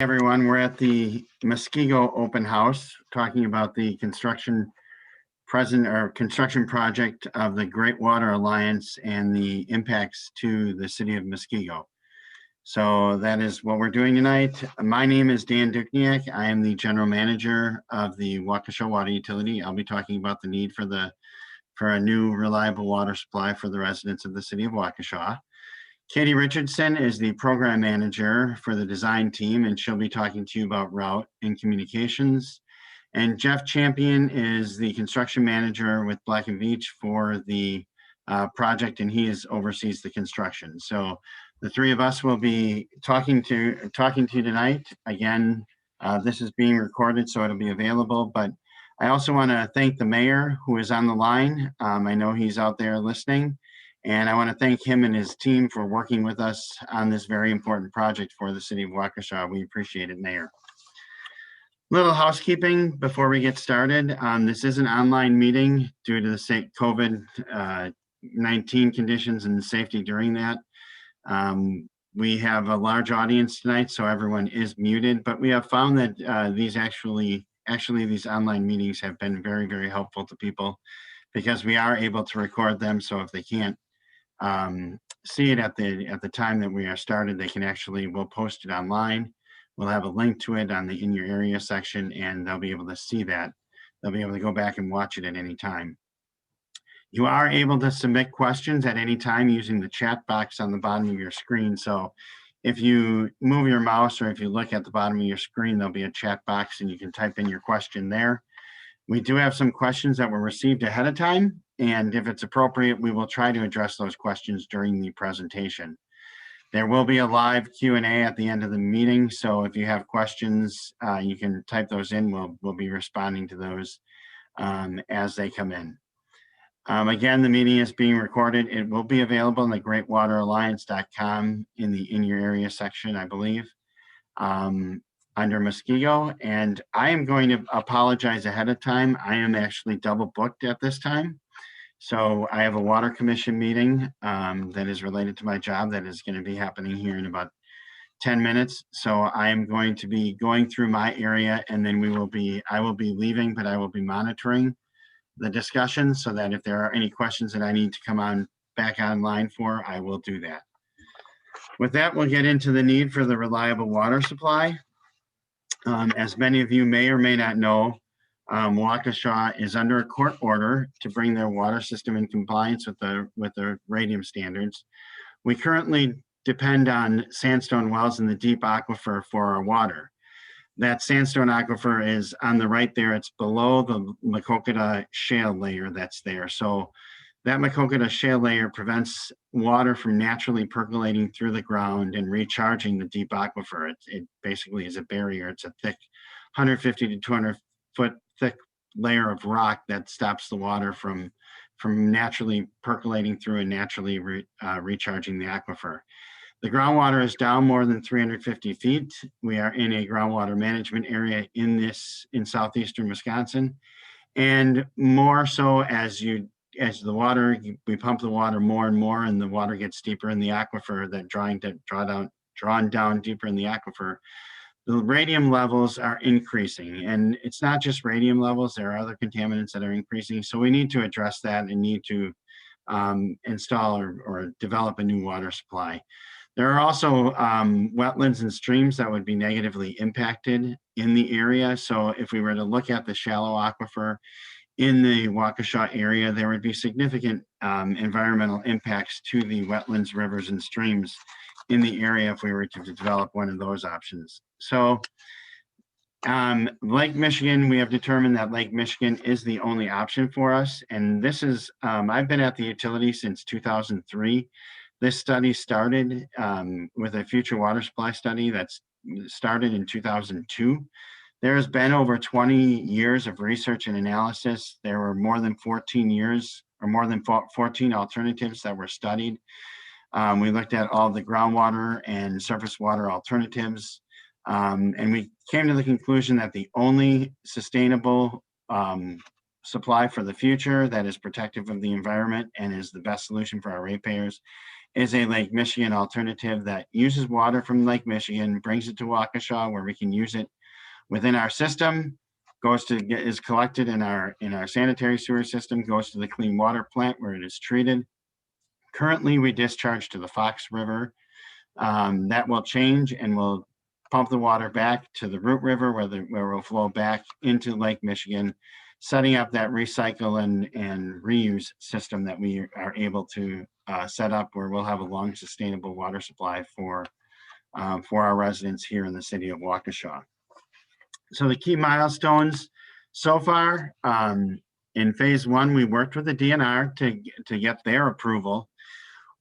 Everyone, we're at the Muskego Open House talking about the construction project of the Great Water Alliance and the impacts to the city of Muskego. So that is what we're doing tonight. My name is Dan Dukniak. I am the general manager of the Waukesha Water Utility. I'll be talking about the need for a new reliable water supply for the residents of the city of Waukesha. Katie Richardson is the program manager for the design team, and she'll be talking to you about route and communications. And Jeff Champion is the construction manager with Black & Veatch for the project, and oversees the construction. So the three of us will be talking to you tonight. Again, this is being recorded, so it'll be available. But I also want to thank the mayor who is on the line. I know he's out there listening. And I want to thank him and his team for working with us on this very important project for the city of Waukesha. We appreciate it, Mayor. Little housekeeping before we get started. This is an online meeting due to the COVID-19 conditions and safety during that. We have a large audience tonight, so everyone is muted, but we have found that these online meetings have been very, very helpful to people because we are able to record them. So if they can't see it at the time that we are started, we'll post it online. We'll have a link to it on the in your area section, and they'll be able to see that. They'll be able to go back and watch it at any time. You are able to submit questions at any time using the chat box on the bottom of your screen. So if you move your mouse or if you look at the bottom of your screen, there'll be a chat box and you can type in your question there. We do have some questions that were received ahead of time, and if it's appropriate, we will try to address those questions during the presentation. There will be a live Q&A at the end of the meeting, so if you have questions, you can type those in. We'll be responding to those as they come in. Again, the meeting is being recorded. It will be available on the greatwateralliance.com in the in your area section, I believe. Under Muskego, and I am going to apologize ahead of time. I am actually double booked at this time. So I have a water commission meeting that is related to my job that is going to be happening here in about 10 minutes. So I am going to be going through my area, and then I will be leaving, but I will be monitoring the discussion so that if there are any questions that I need to come back online for, I will do that. With that, we'll get into the need for the reliable water supply. As many of you may or may not know, Waukesha is under a court order to bring their water system in compliance with the radium standards. We currently depend on sandstone wells in the deep aquifer for our water. That sandstone aquifer is on the right there. It's below the Muskego shale layer that's there. So that Muskego shale layer prevents water from naturally percolating through the ground and recharging the deep aquifer. It basically is a barrier. It's a thick 150 to 200 foot thick layer of rock that stops the water from naturally percolating through and naturally recharging the aquifer. The groundwater is down more than 350 feet. We are in a groundwater management area in southeastern Wisconsin. And more so we pump the water more and more, and the water gets deeper in the aquifer, drawn down deeper in the aquifer. The radium levels are increasing, and it's not just radium levels. There are other contaminants that are increasing. So we need to address that and need to install or develop a new water supply. There are also wetlands and streams that would be negatively impacted in the area. So if we were to look at the shallow aquifer in the Waukesha area, there would be significant environmental impacts to the wetlands, rivers, and streams in the area if we were to develop one of those options. So Lake Michigan, we have determined that Lake Michigan is the only option for us. And this is, I've been at the utility since 2003. This study started with a future water supply study that's started in 2002. There has been over 20 years of research and analysis. There were more than 14 alternatives that were studied. We looked at all the groundwater and surface water alternatives. And we came to the conclusion that the only sustainable supply for the future that is protective of the environment and is the best solution for our ratepayers is a Lake Michigan alternative that uses water from Lake Michigan, brings it to Waukesha where we can use it within our system, is collected in our sanitary sewer system, goes to the clean water plant where it is treated. Currently, we discharge to the Fox River. That will change, and we'll pump the water back to the Root River where it will flow back into Lake Michigan, setting up that recycle and reuse system that we are able to set up where we'll have a long sustainable water supply for our residents here in the city of Waukesha. So the key milestones so far, in phase one, we worked with the DNR to get their approval.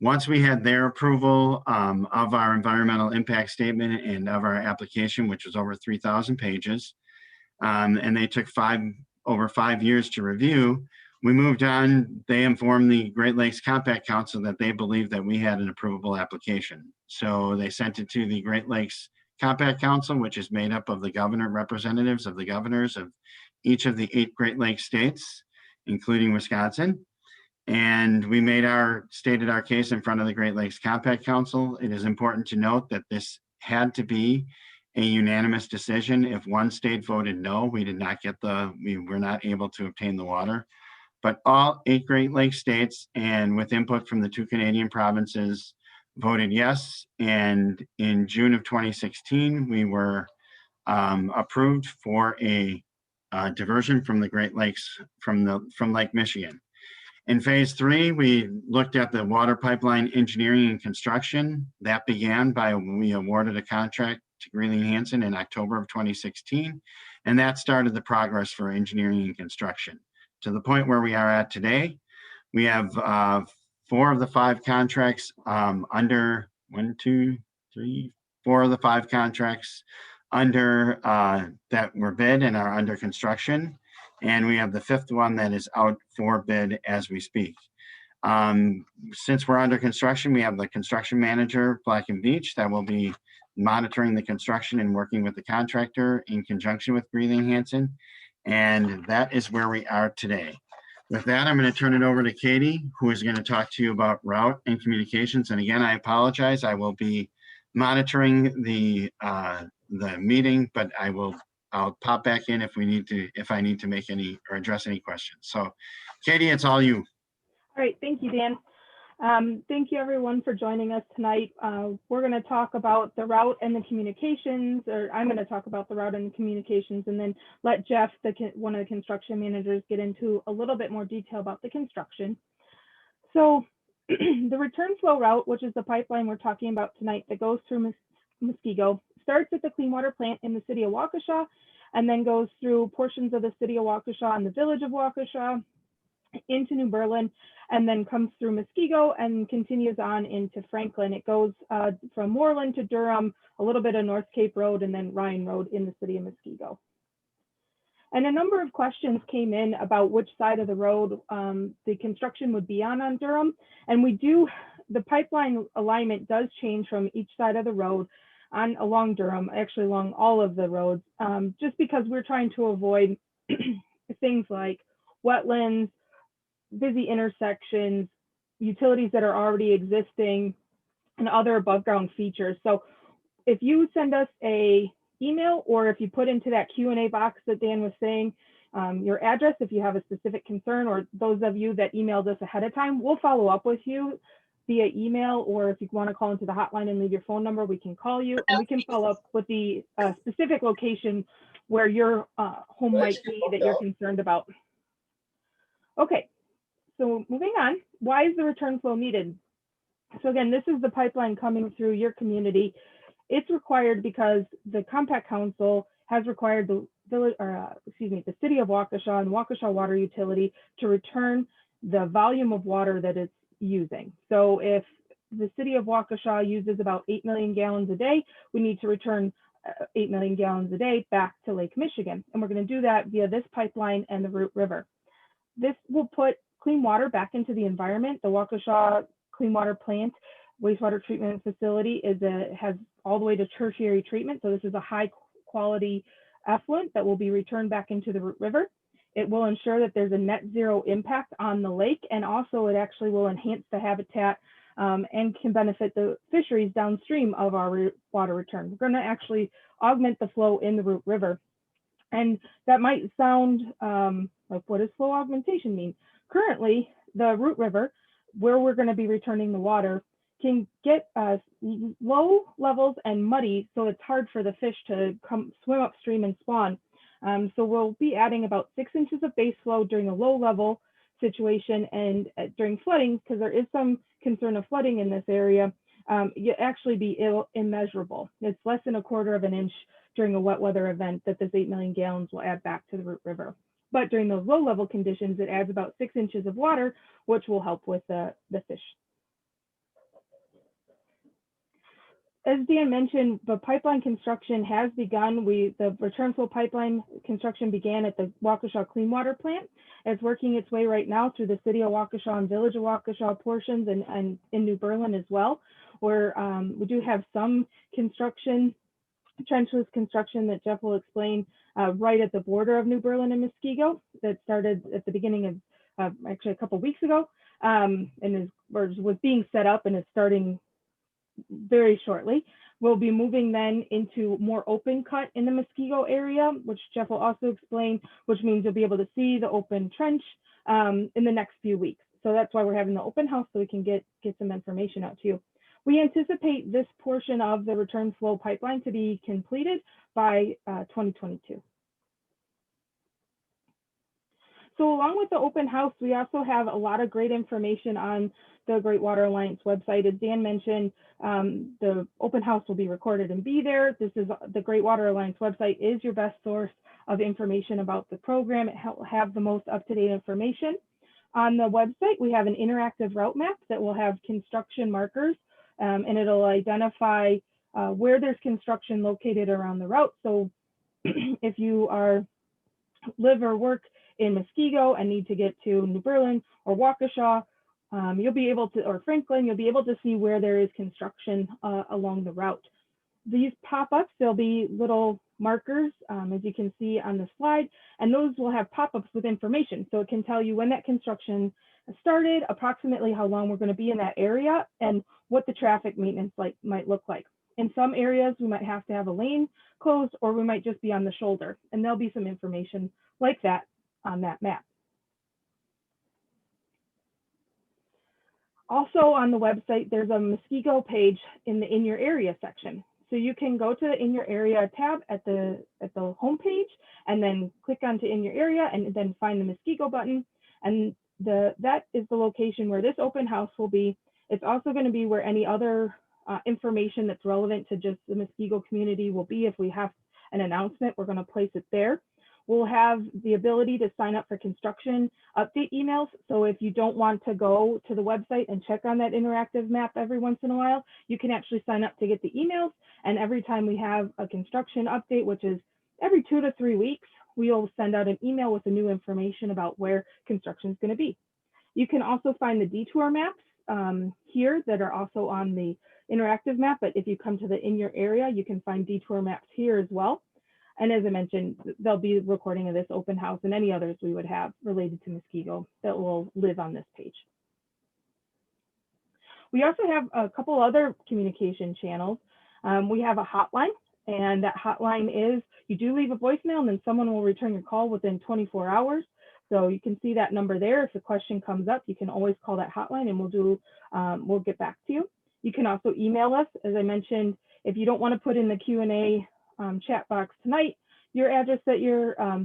Once we had their approval of our environmental impact statement and of our application, which was over 3,000 pages, and they took over 5 years to review, we moved on. They informed the Great Lakes Compact Council that they believed that we had an approvable application. So they sent it to the Great Lakes Compact Council, which is made up of the representatives of the governors of each of the 8 Great Lakes states, including Wisconsin. And we stated our case in front of the Great Lakes Compact Council. It is important to note that this had to be a unanimous decision. If one state voted no, we were not able to obtain the water. But all 8 Great Lakes states, and with input from the 2 Canadian provinces, voted yes. And in June of 2016, we were approved for a diversion from the Great Lakes, from Lake Michigan. In phase 3, we looked at the water pipeline engineering and construction. That began we awarded a contract to Greeley Hansen in October of 2016, and that started the progress for engineering and construction. To the point where we are at today, we have 4 of the 5 contracts under 4 of the 5 contracts under that were bid and are under construction. And we have the 5th one that is out for bid as we speak. Since we're under construction, we have the construction manager, Black and Beach, that will be monitoring the construction and working with the contractor in conjunction with Greeley Hansen. And that is where we are today. With that, I'm going to turn it over to Katie, who is going to talk to you about route and communications. And again, I apologize. I will be monitoring the meeting, but I'll pop back in if I need to make any or address any questions. So Katie, it's all you. All right, thank you, Dan. Thank you everyone for joining us tonight. We're going to talk about the route and the communications, or I'm going to talk about the route and the communications, and then let Jeff, one of the construction managers, get into a little bit more detail about the construction. So the return flow route, which is the pipeline we're talking about tonight that goes through Muskego, starts at the clean water plant in the city of Waukesha, and then goes through portions of the city of Waukesha and the village of Waukesha into New Berlin, and then comes through Muskego and continues on into Franklin. It goes from Moreland to Durham, a little bit of North Cape Road, and then Ryan Road in the city of Muskego. And a number of questions came in about which side of the road the construction would be on Durham. And the pipeline alignment does change from each side of the road along Durham, actually along all of the roads, just because we're trying to avoid things like wetlands, busy intersections, utilities that are already existing, and other above ground features. So if you send us a email, or if you put into that Q&A box that Dan was saying, your address, if you have a specific concern, or those of you that emailed us ahead of time, we'll follow up with you via email, or if you want to call into the hotline and leave your phone number, we can call you and we can follow up with the specific location where your home might be that you're concerned about. Okay, so moving on, why is the return flow needed? So again, this is the pipeline coming through your community. It's required because the Compact Council has required the city of Waukesha and Waukesha Water Utility to return the volume of water that it's using. So if the city of Waukesha uses about 8 million gallons a day, we need to return 8 million gallons a day back to Lake Michigan. And we're going to do that via this pipeline and the Root River. This will put clean water back into the environment. The Waukesha Clean Water Plant wastewater treatment facility has all the way to tertiary treatment. So this is a high quality effluent that will be returned back into the Root River. It will ensure that there's a net zero impact on the lake, and also it actually will enhance the habitat and can benefit the fisheries downstream of our water return. We're going to actually augment the flow in the Root River. And that might sound like, what does flow augmentation mean? Currently, the Root River, where we're going to be returning the water, can get low levels and muddy, so it's hard for the fish to come swim upstream and spawn. So we'll be adding about 6 inches of base flow during a low level situation, and during flooding, because there is some concern of flooding in this area, you'll actually be immeasurable. It's less than 1/4 of an inch during a wet weather event that this 8 million gallons will add back to the Root River. But during those low level conditions, it adds about 6 inches of water, which will help with the fish. As Dan mentioned, the pipeline construction has begun. The return flow pipeline construction began at the Waukesha Clean Water Plant. It's working its way right now through the city of Waukesha and village of Waukesha portions, and in New Berlin as well, where we do have some construction, trenchless construction that Jeff will explain, right at the border of New Berlin and Muskego, that started at the beginning of actually a couple weeks ago, and was being set up and is starting very shortly. We'll be moving then into more open cut in the Muskego area, which Jeff will also explain, which means you'll be able to see the open trench in the next few weeks. So that's why we're having the open house, so we can get some information out to you. We anticipate this portion of the return flow pipeline to be completed by 2022. So along with the open house, we also have a lot of great information on the Great Water Alliance website. As Dan mentioned, the open house will be recorded and be there. This is the Great Water Alliance website is your best source of information about the program. It will have the most up-to-date information. On the website, we have an interactive route map that will have construction markers, and it'll identify where there's construction located around the route. So if you live or work in Muskego and need to get to New Berlin or Waukesha, you'll be able to, or Franklin, you'll be able to see where there is construction along the route. These pop-ups, there'll be little markers, as you can see on the slide, and those will have pop-ups with information. So it can tell you when that construction started, approximately how long we're going to be in that area, and what the traffic maintenance might look like. In some areas, we might have to have a lane closed, or we might just be on the shoulder, and there'll be some information like that on that map. Also on the website, there's a Muskego page in the In Your Area section. So you can go to the In Your Area tab at the home page, and then click onto In Your Area, and then find the Muskego button. And that is the location where this open house will be. It's also going to be where any other information that's relevant to just the Muskego community will be. If we have an announcement, we're going to place it there. We'll have the ability to sign up for construction update emails. So if you don't want to go to the website and check on that interactive map every once in a while, you can actually sign up to get the emails. And every time we have a construction update, which is every 2 to 3 weeks, we'll send out an email with the new information about where construction is going to be. You can also find the detour maps here that are also on the interactive map. But if you come to the In Your Area, you can find detour maps here as well. And as I mentioned, there'll be a recording of this open house and any others we would have related to Muskego that will live on this page. We also have a couple other communication channels. We have a hotline, and that hotline is, you do leave a voicemail and then someone will return your call within 24 hours. So you can see that number there. If a question comes up, you can always call that hotline and we'll get back to you. You can also email us. As I mentioned, if you don't want to put in the Q&A chat box tonight, your address that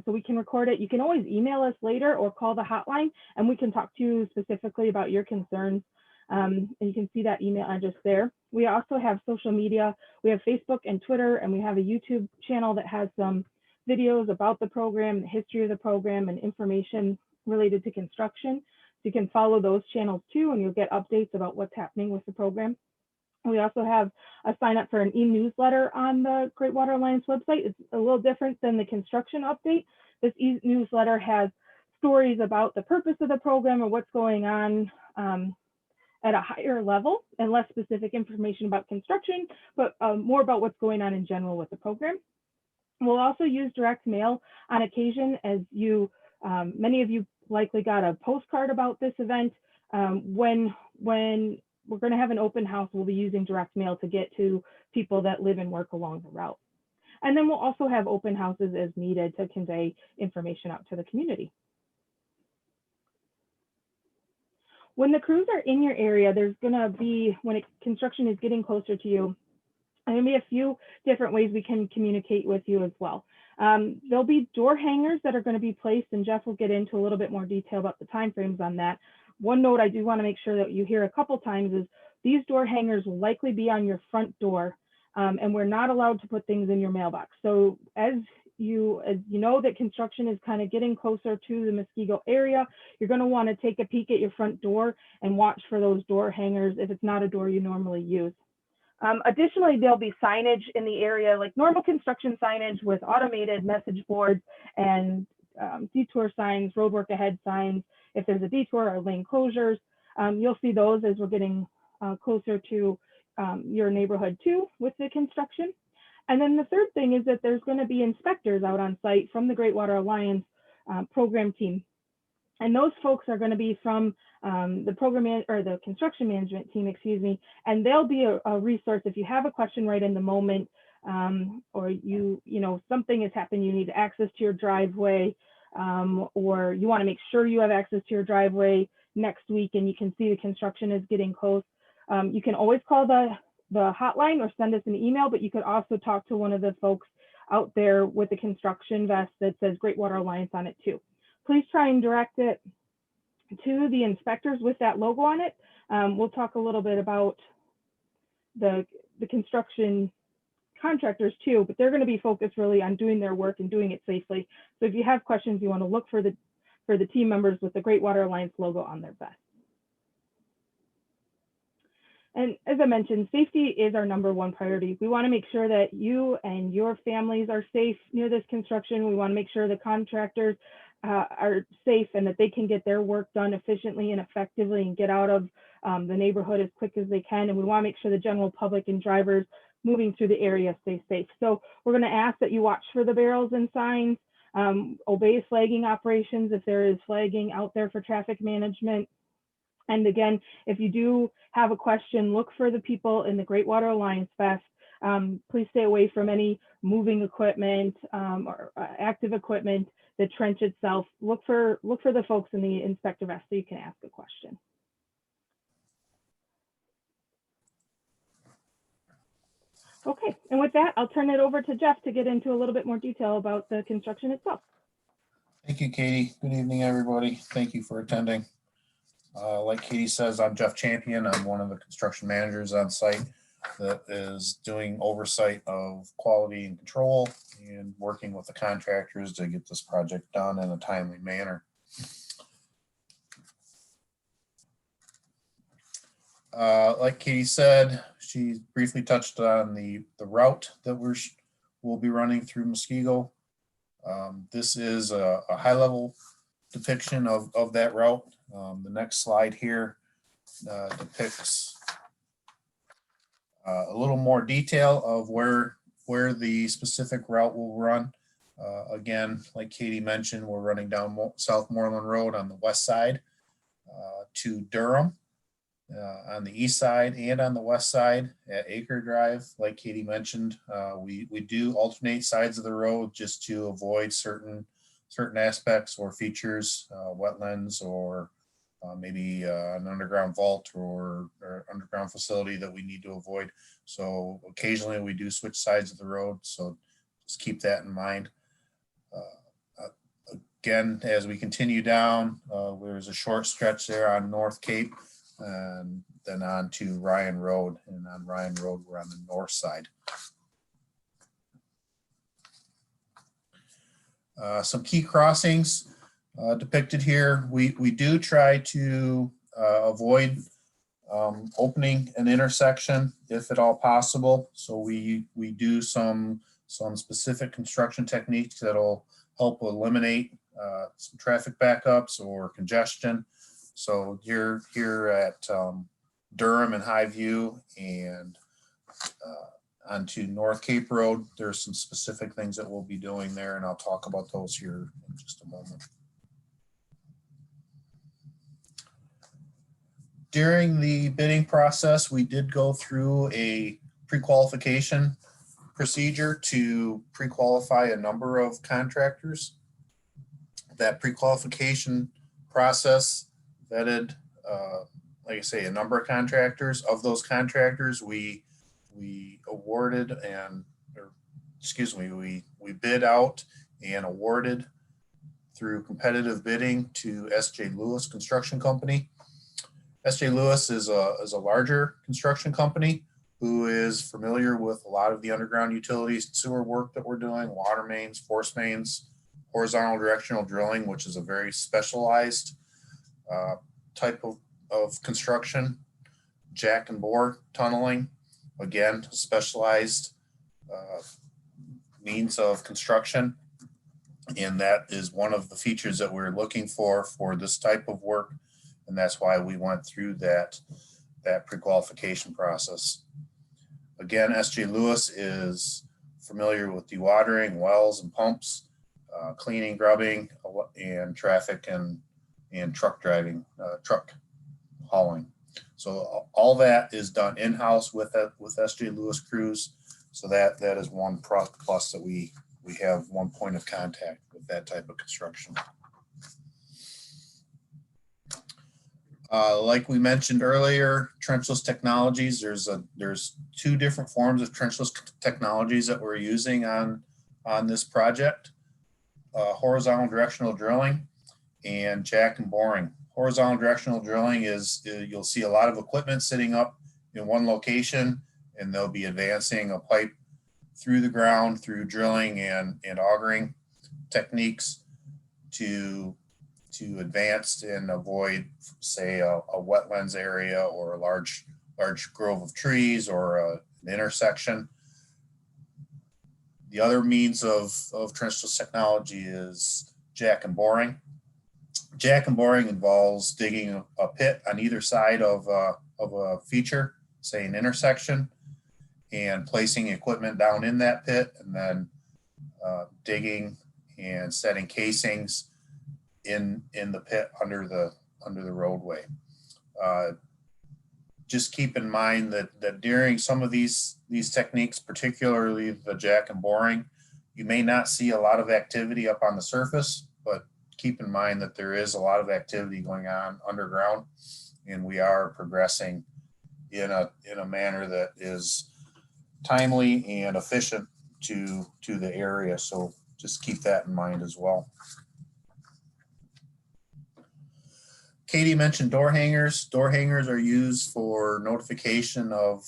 so we can record it, you can always email us later or call the hotline and we can talk to you specifically about your concerns. And you can see that email address there. We also have social media. We have Facebook and Twitter, and we have a YouTube channel that has some videos about the program, the history of the program, and information related to construction. So you can follow those channels too, and you'll get updates about what's happening with the program. We also have a sign up for an e-newsletter on the Great Water Alliance website. It's a little different than the construction update. This e-newsletter has stories about the purpose of the program or what's going on at a higher level, and less specific information about construction, but more about what's going on in general with the program. We'll also use direct mail on occasion, as many of you likely got a postcard about this event. When we're going to have an open house. We'll be using direct mail to get to people that live and work along the route. And then we'll also have open houses as needed to convey information out to the community. When the crews are in your area, there's going to be, when construction is getting closer to you, there's going to be a few different ways we can communicate with you as well. There'll be door hangers that are going to be placed, and Jeff will get into a little bit more detail about the timeframes on that. One note I do want to make sure that you hear a couple times is these door hangers will likely be on your front door, and we're not allowed to put things in your mailbox. So as you know that construction is kind of getting closer to the Muskego area, you're going to want to take a peek at your front door and watch for those door hangers if it's not a door you normally use. Additionally, there'll be signage in the area, like normal construction signage with automated message boards and detour signs, roadwork ahead signs. If there's a detour or lane closures, you'll see those as we're getting closer to your neighborhood too with the construction. And then the third thing is that there's going to be inspectors out on site from the Great Water Alliance program team. And those folks are going to be from the the construction management team, excuse me, and they'll be a resource if you have a question right in the moment, or you know something has happened, you need access to your driveway, or you want to make sure you have access to your driveway next week, and you can see the construction is getting close. You can always call the hotline or send us an email, but you could also talk to one of the folks out there with the construction vest that says Great Water Alliance on it too. Please try and direct it to the inspectors with that logo on it. We'll talk a little bit about the construction contractors too, but they're going to be focused really on doing their work and doing it safely. So if you have questions, you want to look for the team members with the Great Water Alliance logo on their vest. And as I mentioned, safety is our #1 priority. We want to make sure that you and your families are safe near this construction. We want to make sure the contractors are safe and that they can get their work done efficiently and effectively and get out of the neighborhood as quick as they can. And we want to make sure the general public and drivers moving through the area stay safe. So we're going to ask that you watch for the barrels and signs, obey flagging operations if there is flagging out there for traffic management. And again, if you do have a question, look for the people in the Great Water Alliance vest. Please stay away from any moving equipment or active equipment, the trench itself. Look for the folks in the inspector vest so you can ask a question. Okay, and with that, I'll turn it over to Jeff to get into a little bit more detail about the construction itself. Thank you, Katie. Good evening, everybody. Thank you for attending. Like Katie says, I'm Jeff Champion. I'm one of the construction managers on site that is doing oversight of quality and control and working with the contractors to get this project done in a timely manner. Like Katie said, she briefly touched on the route that we'll be running through Muskego. This is a high-level depiction of that route. The next slide here depicts a little more detail of where the specific route will run. Again, like Katie mentioned, we're running down South Moreland Road on the west side to Durham on the east side, and on the west side at Acre Drive. Like Katie mentioned, we do alternate sides of the road just to avoid certain aspects or features, wetlands, or maybe an underground vault or underground facility that we need to avoid. So occasionally we do switch sides of the road, so just keep that in mind. Again, as we continue down, there's a short stretch there on North Cape, and then on to Ryan Road, and on Ryan Road we're on the north side. Some key crossings depicted here. We do try to avoid opening an intersection if at all possible. So we do some specific construction techniques that'll help eliminate some traffic backups or congestion. So here at Durham and Highview and onto North Cape Road, there's some specific things that we'll be doing there, and I'll talk about those here in just a moment. During the bidding process, we did go through a pre-qualification procedure to pre-qualify a number of contractors. That pre-qualification process vetted, like I say, a number of contractors. Of those contractors, we awarded we bid out and awarded through competitive bidding to S.J. Lewis Construction Company. S.J. Lewis is a larger construction company who is familiar with a lot of the underground utilities and sewer work that we're doing, water mains, force mains, horizontal directional drilling, which is a very specialized type of construction, jack and bore tunneling, again, specialized means of construction. And that is one of the features that we're looking for this type of work. And that's why we went through that pre-qualification process. Again, S.J. Lewis is familiar with dewatering, wells and pumps, cleaning, grubbing, and traffic and truck driving, truck hauling. So all that is done in-house with S.J. Lewis crews. So that is one plus that we have one point of contact with that type of construction. Like we mentioned earlier, Trenchless Technologies, there's two different forms of Trenchless Technologies that we're using on this project, horizontal directional drilling and jack and boring. Horizontal directional drilling is you'll see a lot of equipment sitting up in one location, and they'll be advancing a pipe through the ground through drilling and augering techniques to advance and avoid, say, a wetlands area or a large grove of trees or an intersection. The other means of trenchless technology is jack and boring. Jack and boring involves digging a pit on either side of a feature, say an intersection, and placing equipment down in that pit, and then digging and setting casings in the pit under the roadway. Just keep in mind that during some of these techniques, particularly the jack and boring, you may not see a lot of activity up on the surface, but keep in mind that there is a lot of activity going on underground, and we are progressing in a manner that is timely and efficient to the area. So just keep that in mind as well. Katie mentioned door hangers. Door hangers are used for notification of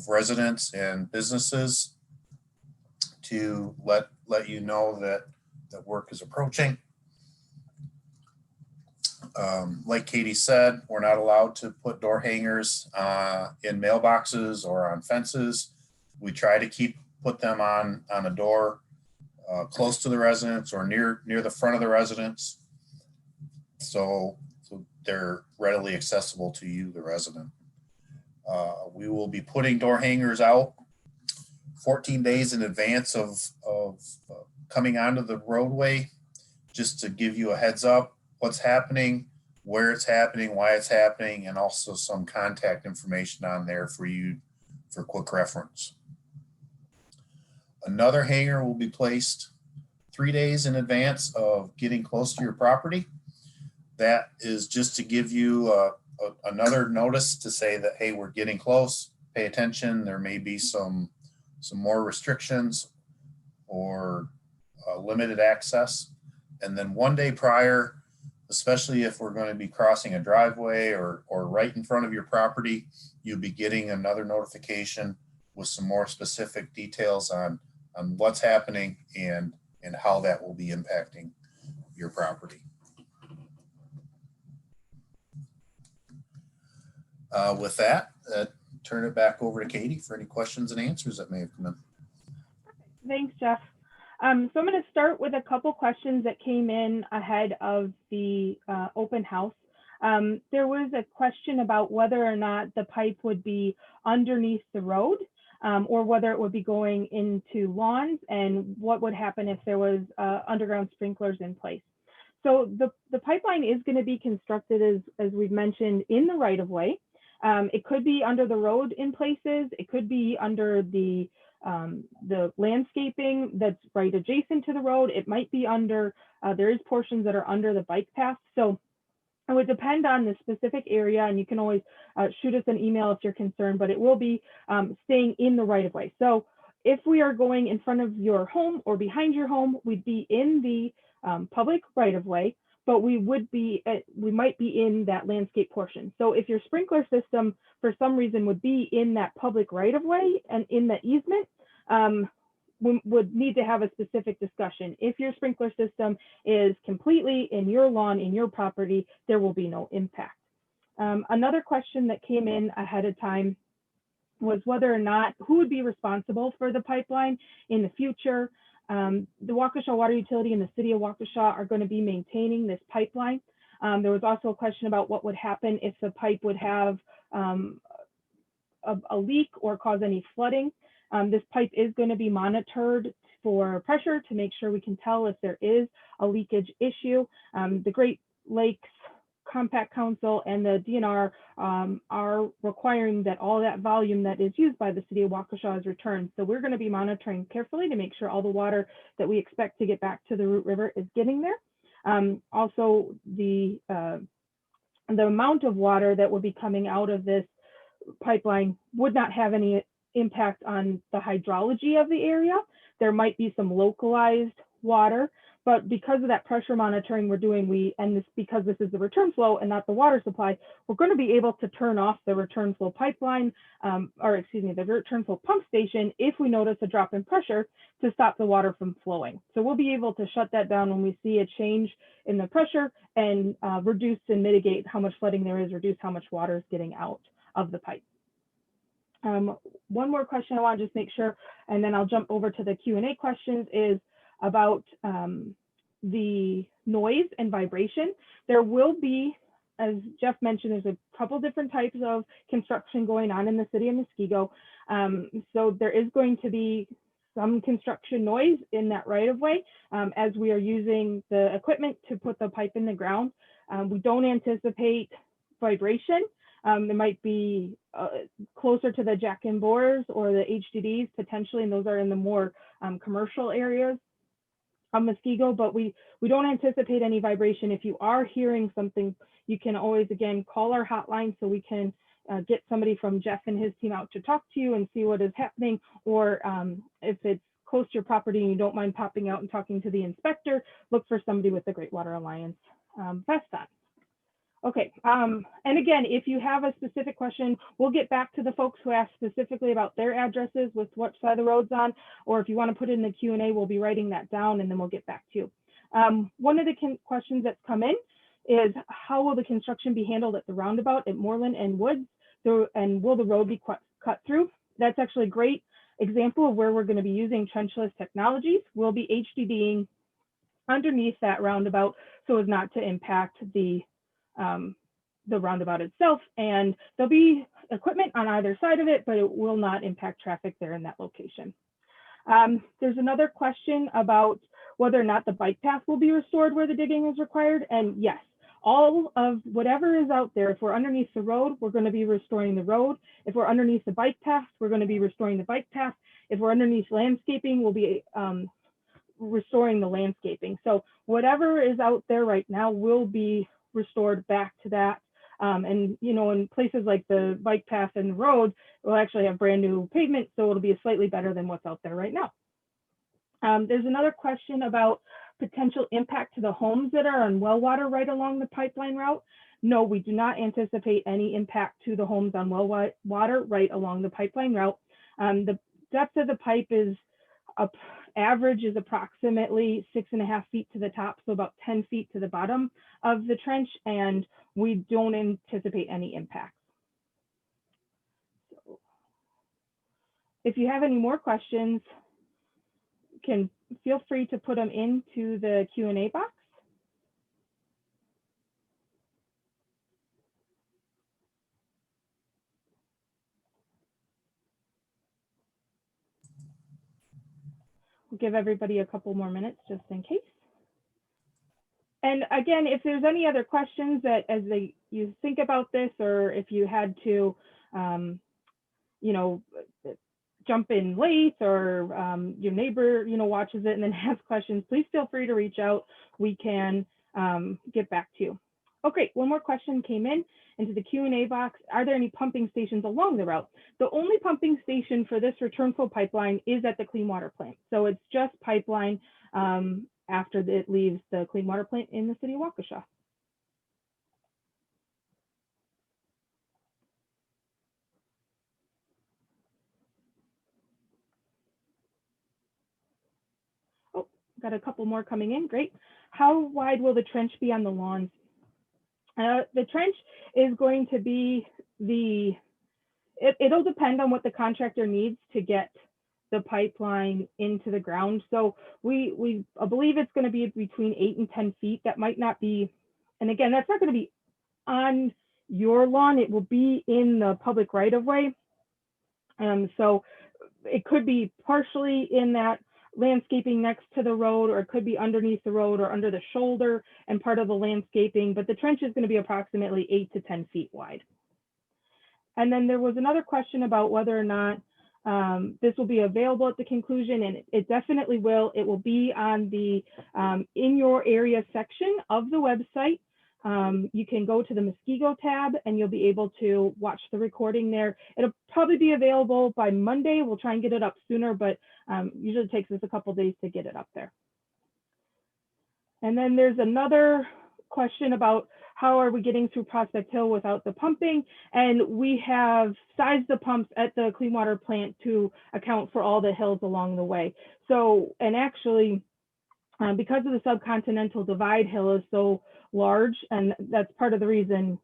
residents and businesses to let you know that work is approaching. Like Katie said, we're not allowed to put door hangers in mailboxes or on fences. We try to put them on a door close to the residents or near the front of the residence, so they're readily accessible to you, the resident. We will be putting door hangers out 14 days in advance of coming onto the roadway, just to give you a heads up what's happening, where it's happening, why it's happening, and also some contact information on there for you for quick reference. Another hanger will be placed 3 days in advance of getting close to your property. That is just to give you another notice to say that, hey, we're getting close, pay attention. There may be some more restrictions or limited access. And then 1 day prior, especially if we're going to be crossing a driveway or right in front of your property, you'll be getting another notification with some more specific details on what's happening and how that will be impacting your property. With that, turn it back over to Katie for any questions and answers that may have come in. Thanks, Jeff. So I'm going to start with a couple questions that came in ahead of the open house. There was a question about whether or not the pipe would be underneath the road or whether it would be going into lawns, and what would happen if there was underground sprinklers in place. So the pipeline is going to be constructed, as we've mentioned, in the right of way. It could be under the road in places. It could be under the landscaping that's right adjacent to the road. It might be under, there is portions that are under the bike path. So it would depend on the specific area, and you can always shoot us an email if you're concerned, but it will be staying in the right of way. So if we are going in front of your home or behind your home, we'd be in the public right of way, but we might be in that landscape portion. So if your sprinkler system for some reason would be in that public right of way and in the easement, we would need to have a specific discussion. If your sprinkler system is completely in your lawn, in your property, there will be no impact. Another question that came in ahead of time was whether or not, who would be responsible for the pipeline in the future. The Waukesha Water Utility and the City of Waukesha are going to be maintaining this pipeline. There was also a question about what would happen if the pipe would have a leak or cause any flooding. This pipe is going to be monitored for pressure to make sure we can tell if there is a leakage issue. The Great Lakes Compact Council and the DNR are requiring that all that volume that is used by the City of Waukesha is returned. So we're going to be monitoring carefully to make sure all the water that we expect to get back to the Root River is getting there. Also, the amount of water that would be coming out of this pipeline would not have any impact on the hydrology of the area. There might be some localized water, but because of that pressure monitoring we're doing, because this is the return flow and not the water supply, we're going to be able to turn off the return flow pipeline, the return flow pump station if we notice a drop in pressure to stop the water from flowing. So we'll be able to shut that down when we see a change in the pressure and reduce and mitigate how much flooding there is, reduce how much water is getting out of the pipe. One more question I want to just make sure, and then I'll jump over to the Q&A questions, is about the noise and vibration. There will be, as Jeff mentioned, there's a couple different types of construction going on in the city of Muskego. So there is going to be some construction noise in that right of way as we are using the equipment to put the pipe in the ground. We don't anticipate vibration. It might be closer to the jack and bores or the HDDs potentially, and those are in the more commercial areas of Muskego, but we don't anticipate any vibration. If you are hearing something, you can always, again, call our hotline so we can get somebody from Jeff and his team out to talk to you and see what is happening, or if it's close to your property and you don't mind popping out and talking to the inspector, look for somebody with the Great Water Alliance vest on. Okay, and again, if you have a specific question, we'll get back to the folks who asked specifically about their addresses with what side of the road's on, or if you want to put it in the Q&A, we'll be writing that down and then we'll get back to you. One of the questions that's come in is, how will the construction be handled at the roundabout at Moreland and Woods? And will the road be cut through? That's actually a great example of where we're going to be using Trenchless Technologies. We'll be HDDing underneath that roundabout so as not to impact the roundabout itself, and there'll be equipment on either side of it, but it will not impact traffic there in that location. There's another question about whether or not the bike path will be restored where the digging is required, and yes, all of whatever is out there, if we're underneath the road, we're going to be restoring the road. If we're underneath the bike path, we're going to be restoring the bike path. If we're underneath landscaping, we'll be restoring the landscaping. So whatever is out there right now will be restored back to that. And in places like the bike path and the road, we'll actually have brand new pavement, so it'll be slightly better than what's out there right now. There's another question about potential impact to the homes that are on well water right along the pipeline route. No, we do not anticipate any impact to the homes on well water right along the pipeline route. The depth of the pipe is average is approximately 6.5 feet to the top, so about 10 feet to the bottom of the trench, and we don't anticipate any impact. So if you have any more questions, can feel free to put them into the Q&A box. We'll give everybody a couple more minutes just in case. And again, if there's any other questions that you think about this, or if you had to, you know, jump in late, or your neighbor, you know, watches it and then has questions, please feel free to reach out. We can get back to you. Okay, one more question came in into the Q&A box. Are there any pumping stations along the route? The only pumping station for this return flow pipeline is at the clean water plant. So it's just pipeline after it leaves the clean water plant in the city of Waukesha. Oh, got a couple more coming in, great. How wide will the trench be on the lawns? The trench is going to be it'll depend on what the contractor needs to get the pipeline into the ground. So we believe it's going to be between 8 and 10 feet. That might not be, and again, that's not going to be on your lawn. It will be in the public right of way. So it could be partially in that landscaping next to the road, or it could be underneath the road or under the shoulder and part of the landscaping, but the trench is going to be approximately 8 to 10 feet wide. And then there was another question about whether or not this will be available at the conclusion, and it definitely will. It will be on the in your area section of the website. You can go to the Muskego tab and you'll be able to watch the recording there. It'll probably be available by Monday. We'll try and get it up sooner, but usually it takes us a couple days to get it up there. And then there's another question about how are we getting through Prospect Hill without the pumping? And we have sized the pumps at the clean water plant to account for all the hills along the way. So, and actually, because of the subcontinental divide hill is so large, and that's part of the reason,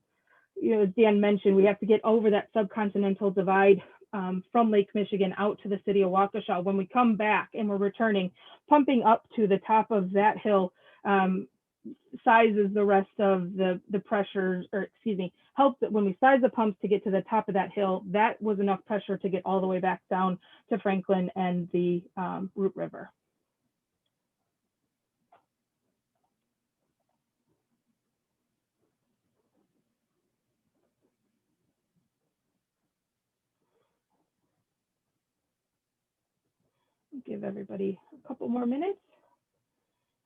you know, as Dan mentioned, we have to get over that subcontinental divide from Lake Michigan out to the city of Waukesha. When we come back and we're returning, pumping up to the top of that hill sizes the rest of the pressures, or excuse me, helps that when we size the pumps to get to the top of that hill, that was enough pressure to get all the way back down to Franklin and the Root River. Give everybody a couple more minutes.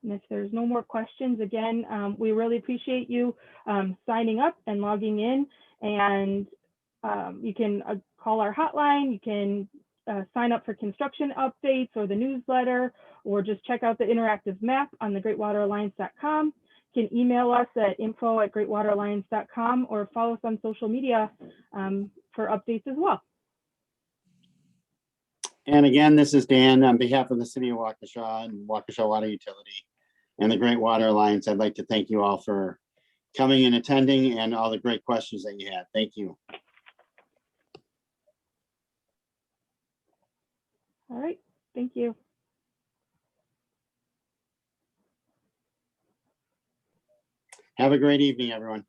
And if there's no more questions, again, we really appreciate you signing up and logging in. And you can call our hotline. You can sign up for construction updates or the newsletter, or just check out the interactive map on the greatwateralliance.com. You can email us at info@greatwateralliance.com, or follow us on social media for updates as well. And again, this is Dan on behalf of the city of Waukesha and Waukesha Water Utility and the Great Water Alliance. I'd like to thank you all for coming and attending and all the great questions that you had. Thank you. All right, thank you. Have a great evening, everyone.